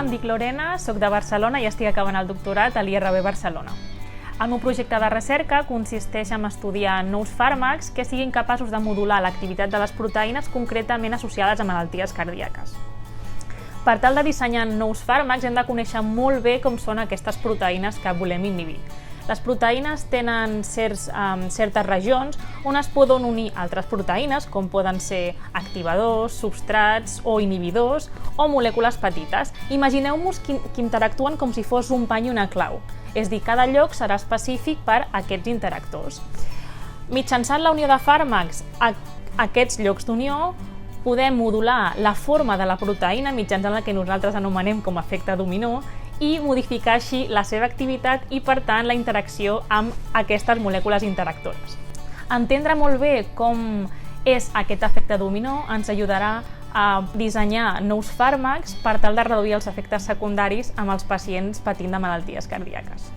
em dic Lorena, soc de Barcelona i estic acabant el doctorat a l'IRB Barcelona. El meu projecte de recerca consisteix en estudiar nous fàrmacs que siguin capaços de modular l'activitat de les proteïnes concretament associades a malalties cardíaques. Per tal de dissenyar nous fàrmacs hem de conèixer molt bé com són aquestes proteïnes que volem inhibir. Les proteïnes tenen certes regions on es poden unir altres proteïnes, com poden ser activadors, substrats o inhibidors o molècules petites. Imagineu-vos que interactuen com si fos un pany i una clau, és a dir, cada lloc serà específic per a aquests interactors. Mitjançant la unió de fàrmacs a aquests llocs d'unió, podem modular la forma de la proteïna mitjançant la que nosaltres anomenem com a efecte dominó i modificar així la seva activitat i, per tant, la interacció amb aquestes molècules interactores. Entendre molt bé com és aquest efecte dominó ens ajudarà a dissenyar nous fàrmacs per tal de reduir els efectes secundaris amb els pacients patint de malalties cardíaques.